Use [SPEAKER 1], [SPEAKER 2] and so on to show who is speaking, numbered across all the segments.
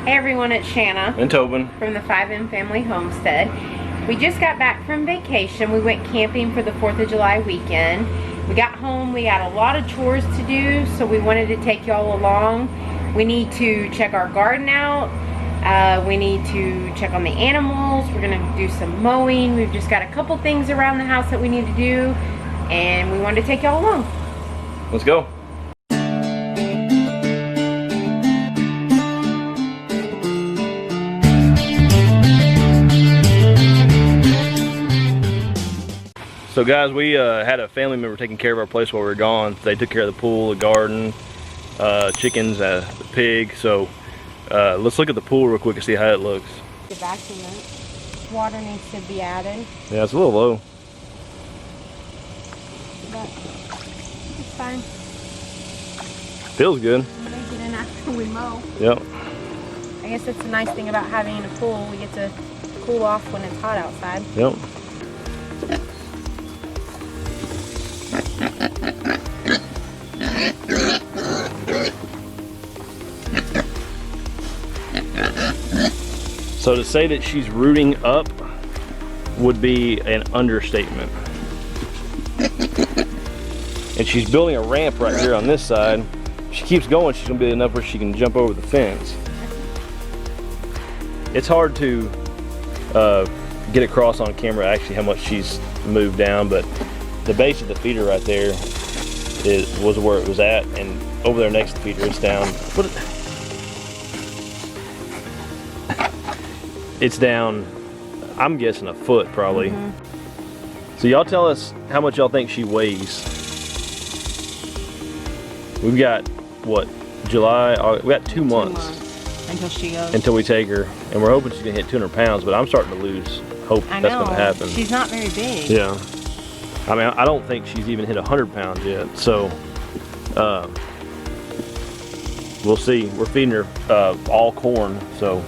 [SPEAKER 1] Hey everyone, it's Shanna
[SPEAKER 2] and Tobin
[SPEAKER 1] from the 5M Family Homestead. We just got back from vacation. We went camping for the 4th of July weekend. We got home, we got a lot of chores to do, so we wanted to take y'all along. We need to check our garden out. We need to check on the animals. We're gonna do some mowing. We've just got a couple things around the house that we need to do, and we wanted to take y'all along.
[SPEAKER 2] Let's go. So guys, we had a family member taking care of our place while we were gone. They took care of the pool, the garden, chickens, the pig. So let's look at the pool real quick and see how it looks.
[SPEAKER 1] The vacuum it. Water needs to be added.
[SPEAKER 2] Yeah, it's a little low.
[SPEAKER 1] But it's fine.
[SPEAKER 2] Feels good.
[SPEAKER 1] I'm gonna get in after we mow.
[SPEAKER 2] Yep.
[SPEAKER 1] I guess that's the nice thing about having a pool. We get to cool off when it's hot outside.
[SPEAKER 2] Yep. So to say that she's rooting up would be an understatement. And she's building a ramp right here on this side. If she keeps going, she's gonna be enough where she can jump over the fence. It's hard to get across on camera actually how much she's moved down, but the base of the feeder right there was where it was at, and over there next to the feeder it's down. It's down, I'm guessing a foot probably. So y'all tell us how much y'all think she weighs. We've got, what, July, we got 2 months.
[SPEAKER 1] Until she goes.
[SPEAKER 2] Until we take her, and we're hoping she's gonna hit 200 pounds, but I'm starting to lose hope that's gonna happen.
[SPEAKER 1] She's not very big.
[SPEAKER 2] Yeah. I mean, I don't think she's even hit 100 pounds yet, so we'll see. We're feeding her all corn, so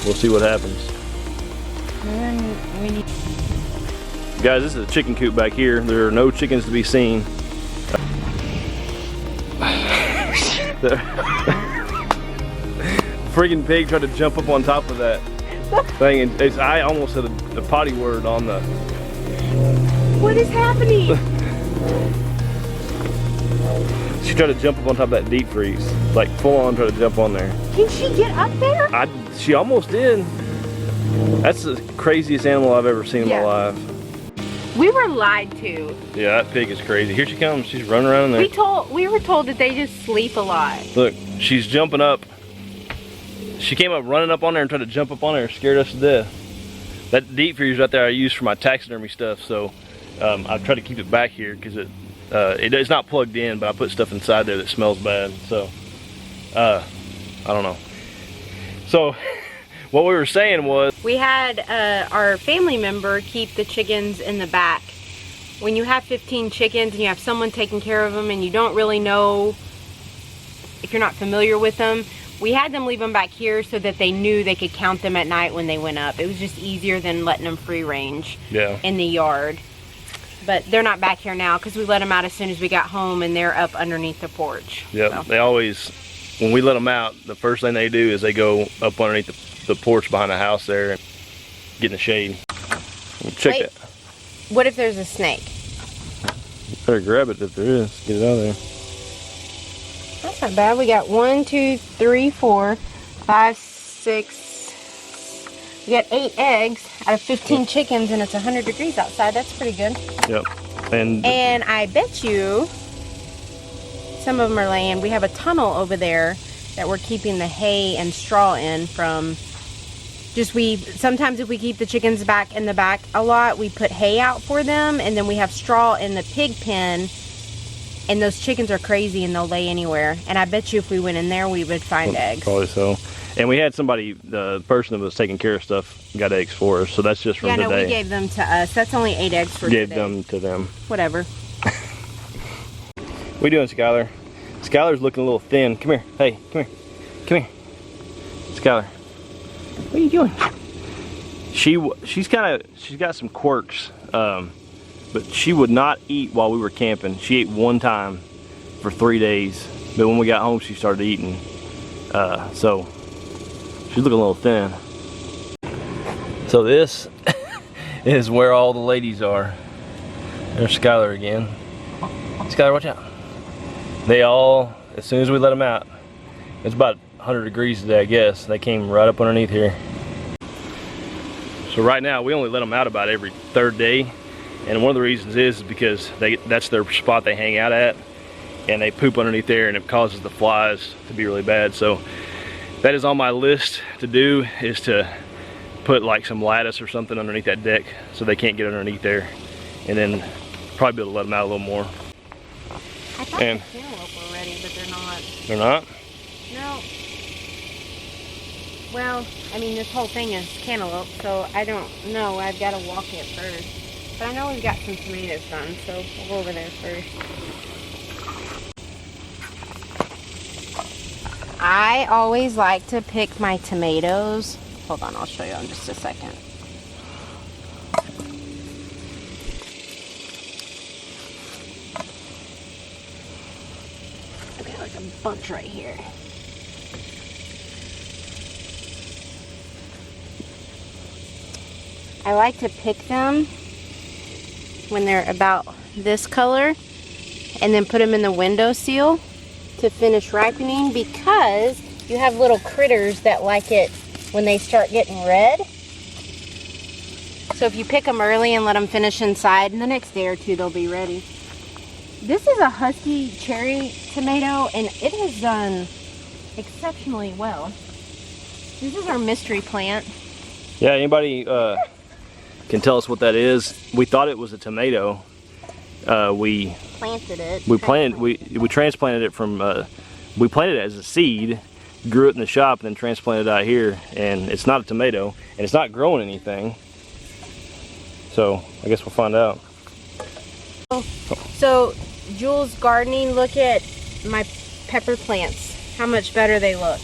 [SPEAKER 2] we'll see what happens. Guys, this is a chicken coop back here. There are no chickens to be seen. The friggin' pig tried to jump up on top of that thing, and I almost said a potty word on the...
[SPEAKER 1] What is happening?
[SPEAKER 2] She tried to jump up on top of that deep freeze, like full on tried to jump on there.
[SPEAKER 1] Can she get up there?
[SPEAKER 2] She almost did. That's the craziest animal I've ever seen in my life.
[SPEAKER 1] We were lied to.
[SPEAKER 2] Yeah, that pig is crazy. Here she comes. She's running around there.
[SPEAKER 1] We were told that they just sleep a lot.
[SPEAKER 2] Look, she's jumping up. She came up running up on there and tried to jump up on there and scared us to death. That deep freeze right there I use for my taxidermy stuff, so I try to keep it back here because it's not plugged in, but I put stuff inside there that smells bad. So I don't know. So what we were saying was,
[SPEAKER 1] we had our family member keep the chickens in the back. When you have 15 chickens and you have someone taking care of them and you don't really know, if you're not familiar with them, we had them leave them back here so that they knew they could count them at night when they went up. It was just easier than letting them free range in the yard. But they're not back here now because we let them out as soon as we got home, and they're up underneath the porch.
[SPEAKER 2] Yeah, so. They always, when we let them out, the first thing they do is they go up underneath the porch behind the house there and get in the shade. Check that.
[SPEAKER 1] What if there's a snake?
[SPEAKER 2] Better grab it if there is. Get it out of there.
[SPEAKER 1] That's not bad. We got 1, 2, 3, 4, 5, 6. We got 8 eggs out of 15 chickens, and it's 100 degrees outside. That's pretty good.
[SPEAKER 2] Yep. And
[SPEAKER 1] I bet you some of them are laying. We have a tunnel over there that we're keeping the hay and straw in from. Sometimes if we keep the chickens back in the back a lot, we put hay out for them, and then we have straw in the pig pen, and those chickens are crazy and they'll lay anywhere. And I bet you if we went in there, we would find eggs. Probably
[SPEAKER 2] so. And we had somebody, the person that was taking care of stuff, got eggs for us, so that's just from today.
[SPEAKER 1] Yeah, no, we gave them to us. That's only 8 eggs for today.
[SPEAKER 2] Gave them to them.
[SPEAKER 1] Whatever.
[SPEAKER 2] What are you doing, Skylar? Skylar's looking a little thin. Come here. Hey, come here. Come here. Skylar. What are you doing? She's got some quirks, but she would not eat while we were camping. She ate one time for 3 days, but when we got home she started eating. So she's looking a little thin. So this is where all the ladies are. There's Skylar again. Skylar, watch out. They all, as soon as we let them out, it's about 100 degrees today, I guess. They came right up underneath here. So right now, we only let them out about every third day. And one of the reasons is because that's their spot they hang out at. And they poop underneath there and it causes the flies to be really bad. So that is on my list to do, is to put like some lattice or something underneath that deck so they can't get underneath there. And then probably be able to let them out a little more.
[SPEAKER 1] I thought the cantaloupe were ready, but they're not.
[SPEAKER 2] They're not?
[SPEAKER 1] No. Well, I mean, this whole thing is cantaloupe, so I don't know. I've got to walk it first. But I know we've got some tomatoes done, so we'll go over there first. I always like to pick my tomatoes. Hold on, I'll show you in just a second. I've got like a bunch right here. I like to pick them when they're about this color and then put them in the windowsill to finish ripening, because you have little critters that like it when they start getting red. So if you pick them early and let them finish inside, in the next day or two they'll be ready. This is a husky cherry tomato and it has done exceptionally well. This is our mystery plant.
[SPEAKER 2] Yeah, anybody can tell us what that is? We thought it was a tomato. We
[SPEAKER 1] Planted it.
[SPEAKER 2] We transplanted it from, we planted it as a seed, grew it in the shop, and then transplanted it out here. And it's not a tomato, and it's not growing anything. So I guess we'll find out.
[SPEAKER 1] So Jules gardening, look at my pepper plants, how much better they look.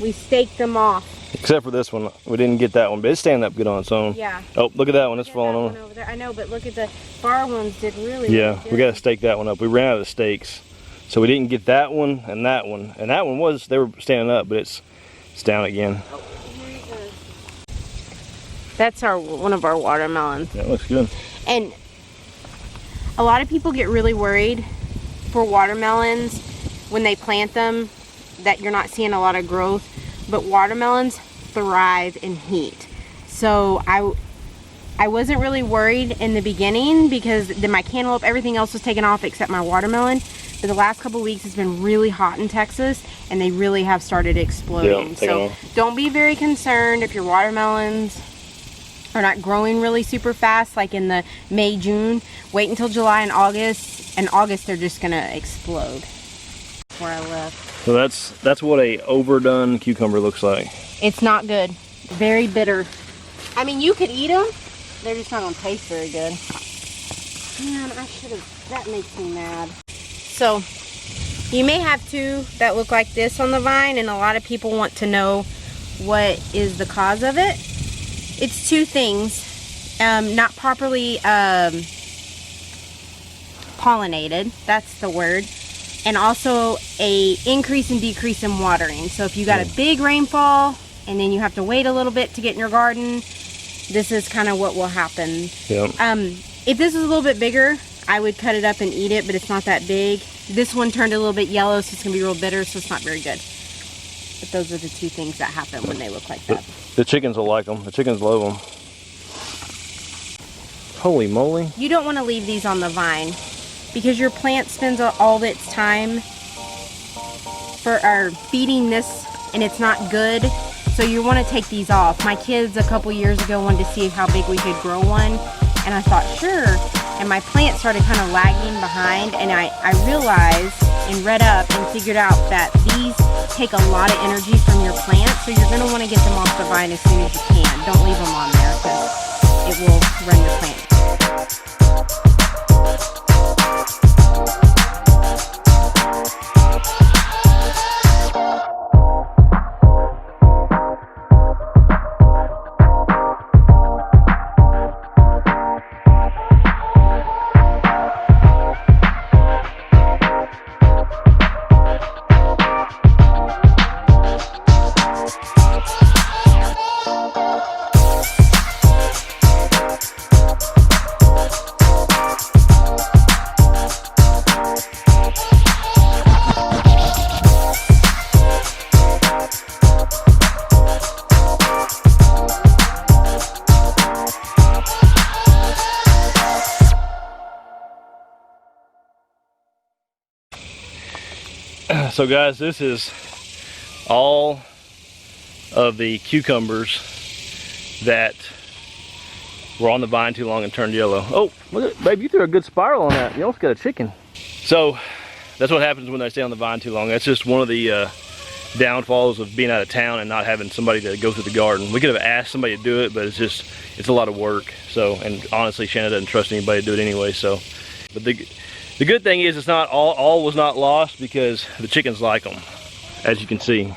[SPEAKER 1] We staked them off.
[SPEAKER 2] Except for this one, we didn't get that one, but it's standing up good on its own.
[SPEAKER 1] Yeah.
[SPEAKER 2] Oh, look at that one, it's falling
[SPEAKER 1] that
[SPEAKER 2] on.
[SPEAKER 1] one over there. I know, but look at the bar ones did really
[SPEAKER 2] Yeah,
[SPEAKER 1] good.
[SPEAKER 2] we got to stake that one up. We ran out of stakes, so we didn't get that one and that one. And that one was, they were standing up, but it's down again.
[SPEAKER 1] Oh, here it goes. That's one of our watermelons.
[SPEAKER 2] That looks good.
[SPEAKER 1] And a lot of people get really worried for watermelons when they plant them that you're not seeing a lot of growth. But watermelons thrive in heat. So I wasn't really worried in the beginning because my cantaloupe, everything else was taken off except my watermelon. But the last couple weeks it's been really hot in Texas and they really have started exploding.
[SPEAKER 2] Yeah,
[SPEAKER 1] so don't be very concerned if your watermelons are not growing really super fast like in the May, June. Wait until July and August. In August they're just gonna explode. Where I left.
[SPEAKER 2] So that's what a overdone cucumber looks like.
[SPEAKER 1] It's not good. Very bitter. I mean, you could eat them. They're just not gonna taste very good. Man, I should have. That makes me mad. So, you may have two that look like this on the vine, and a lot of people want to know what is the cause of it. It's two things. Not properly pollinated. That's the word. And also a increase and decrease in watering. So if you got a big rainfall and then you have to wait a little bit to get in your garden, this is kind of what will happen.
[SPEAKER 2] Yep.
[SPEAKER 1] If this was a little bit bigger, I would cut it up and eat it, but it's not that big. This one turned a little bit yellow, so it's gonna be real bitter, so it's not very good. But those are the two things that happen when they look like that.
[SPEAKER 2] The chickens will like them. The chickens love them. Holy moly.
[SPEAKER 1] You don't want to leave these on the vine, because your plant spends all of its time feeding this and it's not good, so you want to take these off. My kids a couple years ago wanted to see how big we could grow one, and I thought sure, and my plant started kind of lagging behind, and I realized and read up and figured out that these take a lot of energy from your plant, so you're going to want to get them off the vine as soon as you can. Don't leave them on there because it will run your plant.
[SPEAKER 2] So guys, this is all of the cucumbers that were on the vine too long and turned yellow. Oh, look at, babe, you threw a good spiral on that. You almost got a chicken. So that's what happens when they stay on the vine too long. That's just one of the downfalls of being out of town and not having somebody to go through the garden. We could have asked somebody to do it, but it's a lot of work. So, and honestly, Shanna doesn't trust anybody to do it anyway. So, but the good thing is it's not all was not lost, because the chickens like them, as you can see.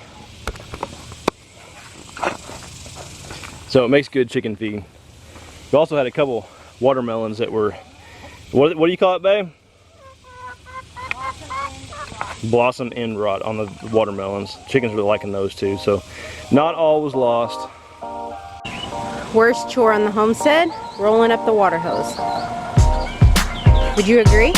[SPEAKER 2] So it makes good chicken feed. We also had a couple watermelons that were, what do you call it, babe? Blossom end rot on the watermelons. Chickens were liking those too. So not all was lost.
[SPEAKER 1] Worst chore on the homestead? Rolling up the water hose. Would you agree?